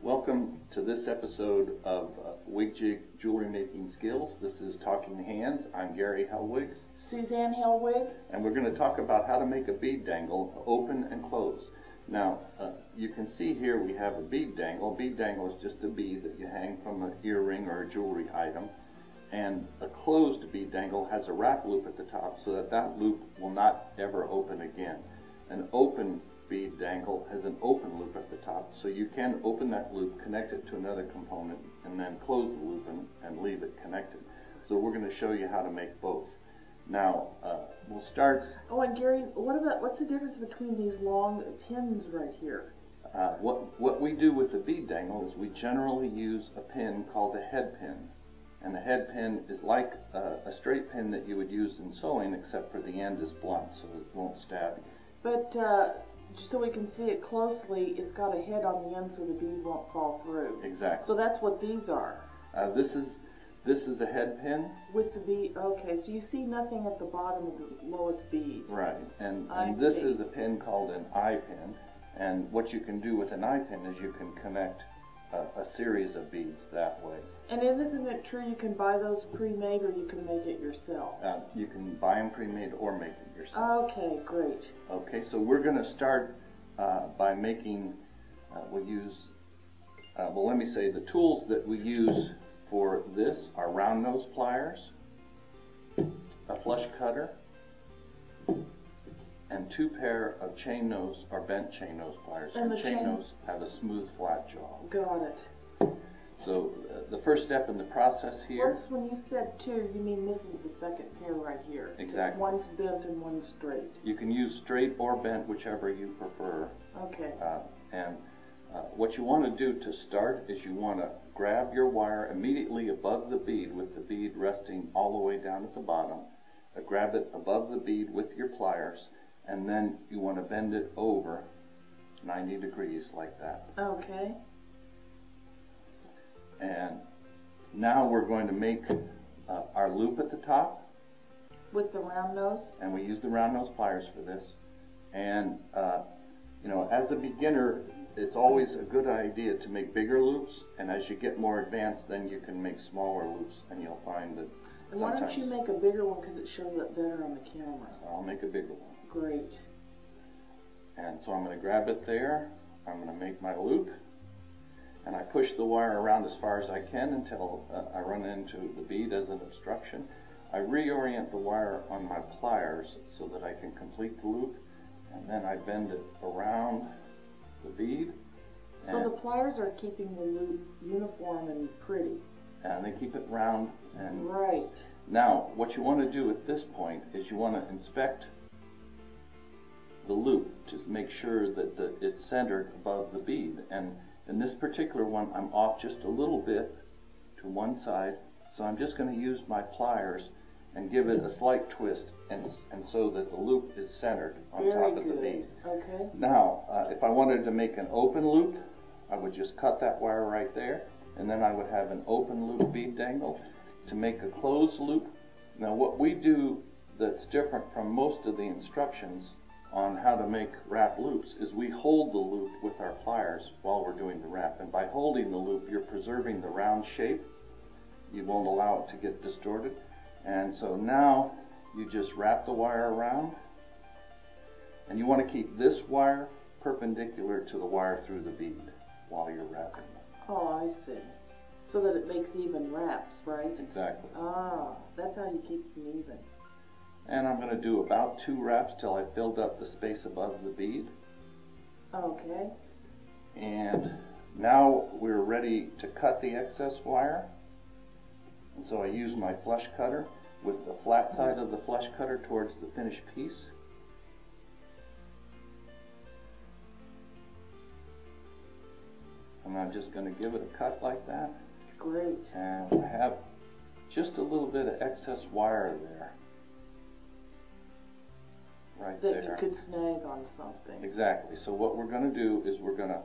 Welcome to this episode of WigJig Jewelry Making Skills. This is Talking Hands. I'm Gary Hellwig. Suzanne Hellwig. And we're going to talk about how to make a bead dangle open and close. Now, you can see here we have a bead dangle. A bead dangle is just a bead that you hang from an earring or a jewelry item. And a closed bead dangle has a wrap loop at the top so that that loop will not ever open again. An open bead dangle has an open loop at the top, so you can open that loop, connect it to another component, and then close the loop and leave it connected. So we're going to show you how to make both. Now, we'll start. Oh, and Gary, what's the difference between these long pins right here? What we do with a bead dangle is we generally use a pin called a head pin. And a head pin is like a straight pin that you would use in sewing, except for the end is blunt, so it won't stab you. But just so we can see it closely, it's got a head on the end so the bead won't fall through. Exactly. So that's what these are. This is a head pin. With the bead, okay, so you see nothing at the bottom of the lowest bead. Right, and see. This is a pin called an eye pin, and what you can do with an eye pin is you can connect a series of beads that way. And isn't it true you can buy those pre-made or you can make it yourself? You can buy them pre-made or make it yourself. Okay, great. Okay, so we're going to start by making, well, let me say the tools that we use for this are round nose pliers, a flush cutter, and 2 pair of chain nose or bent chain nose pliers. And the chain nose have a smooth, flat jaw. Got it. So the first step in the process here. Whoops, when you said 2, you mean this is the second pair right here. Exactly. One's bent and one's straight. You can use straight or bent, whichever you prefer. Okay. What you want to do to start is you want to grab your wire immediately above the bead with the bead resting all the way down at the bottom. Grab it above the bead with your pliers, and then you want to bend it over 90 degrees like that. Okay. And now we're going to make our loop at the top. With the round nose? And we use the round nose pliers for this. And, as a beginner, it's always a good idea to make bigger loops. And as you get more advanced, then you can make smaller loops. And you'll find that sometimes... Why don't you make a bigger one because it shows up better on the camera? I'll make a bigger one. Great. And so I'm going to grab it there. I'm going to make my loop. And I push the wire around as far as I can until I run into the bead as an obstruction. I reorient the wire on my pliers so that I can complete the loop, and then I bend it around the bead. So the pliers are keeping the loop uniform and pretty. And they keep it round. And right. Now, what you want to do at this point is you want to inspect the loop to make sure that it's centered above the bead. And in this particular one, I'm off just a little bit to one side, so I'm just going to use my pliers and give it a slight twist, and so that the loop is centered on top of the bead. Okay. Now, if I wanted to make an open loop, I would just cut that wire right there, and then I would have an open loop bead dangle. To make a closed loop, now what we do that's different from most of the instructions on how to make wrap loops is we hold the loop with our pliers while we're doing the wrap, and by holding the loop you're preserving the round shape. You won't allow it to get distorted. And so now you just wrap the wire around, and you want to keep this wire perpendicular to the wire through the bead while you're wrapping. Oh, I see. So that it makes even wraps, right? Exactly. Ah, that's how you keep them even. And I'm going to do about 2 wraps till I filled up the space above the bead. Okay. And now we're ready to cut the excess wire. And so I use my flush cutter with the flat side of the flush cutter towards the finished piece. And I'm just going to give it a cut like that. Great. And I have just a little bit of excess wire there. Right there. That you could snag on something. Exactly. So what we're going to do is we're going to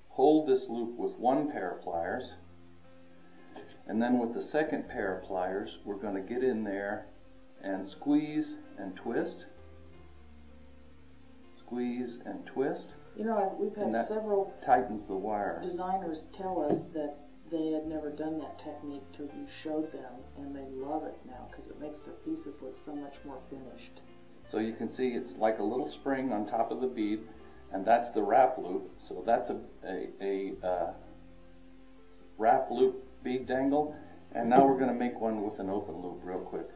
hold this loop with 1 pair of pliers, and then with the second pair of pliers we're going to get in there and squeeze and twist. squeeze, and twist. You know, we've And had that several tightens the wire. designers tell us that they had never done that technique till you showed them, and they love it now because it makes their pieces look so much more finished. So you can see it's like a little spring on top of the bead, and that's the wrap loop. So that's a wrap loop bead dangle. And now we're going to make one with an open loop real quick.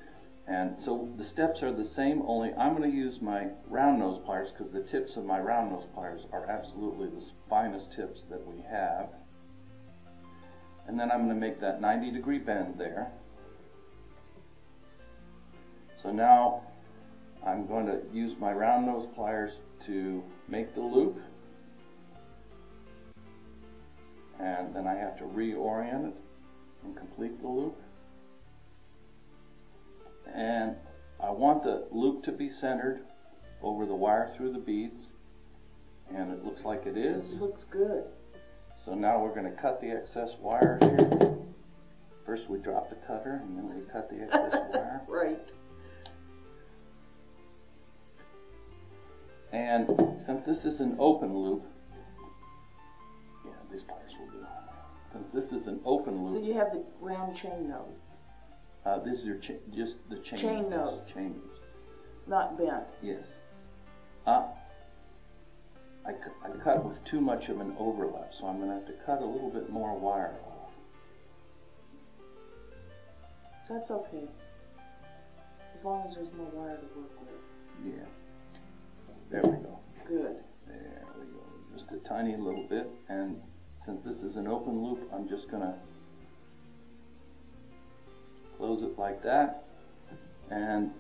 And so the steps are the same, only I'm going to use my round nose pliers because the tips of my round nose pliers are absolutely the finest tips that we have. And then I'm going to make that 90-degree bend there. So now I'm going to use my round nose pliers to make the loop. And then I have to reorient it and complete the loop. And I want the loop to be centered over the wire through the beads, and it looks like it is. It looks good. So now we're going to cut the excess wire here. First we drop the cutter and then we cut the excess wire. Right. And since this is an open loop, yeah, these pliers will do. Since this is an open loop. So you have the round chain nose. This is just the chain nose. Chain nose. Not bent. Yes. I cut with too much of an overlap, so I'm going to have to cut a little bit more wire off. That's okay. As long as there's more wire to work with. Yeah. There we go. Good. There we go. Just a tiny little bit, and since this is an open loop, I'm just going to close it like that. And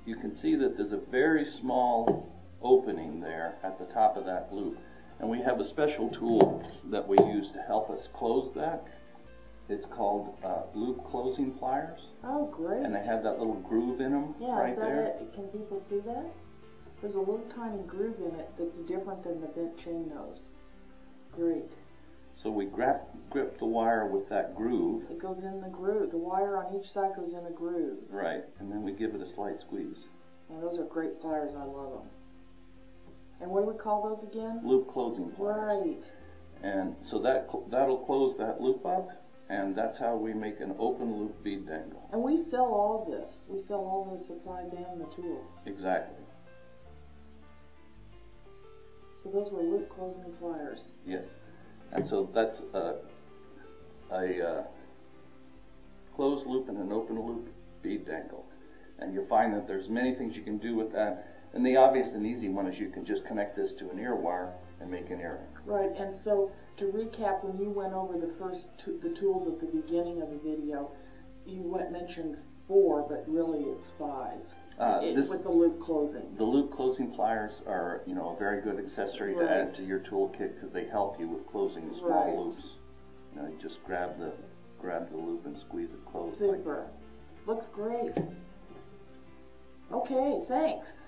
you can see that there's a very small opening there at the top of that loop. And we have a special tool that we use to help us close that. It's called loop closing pliers. Oh, great. And they have that little groove in them right is that there. it? Can people see that? There's a little tiny groove in it that's different than the bent chain nose. Great. So we grip the wire with that groove. It goes in the groove. The wire on each side goes in a groove. Right, and then we give it a slight squeeze. And those are great pliers. I love them. And what do we call those again? Loop closing pliers. Right. And so that'll close that loop up, and that's how we make an open loop bead dangle. And we sell all of this. We sell all the supplies and the tools. Exactly. So those were loop closing pliers. Yes. And so that's a closed loop and an open loop bead dangle. And you'll find that there's many things you can do with that. And the obvious and easy one is you can just connect this to an ear wire and make an earring. Right, and so to recap, when you went over the the tools at the beginning of the video, you mentioned 4, but really it's 5. With the loop closing. The loop closing pliers are, a very good accessory to add to your toolkit because they help you with closing small loops. You just grab the loop and squeeze it closed. Super. Looks great. Okay, thanks.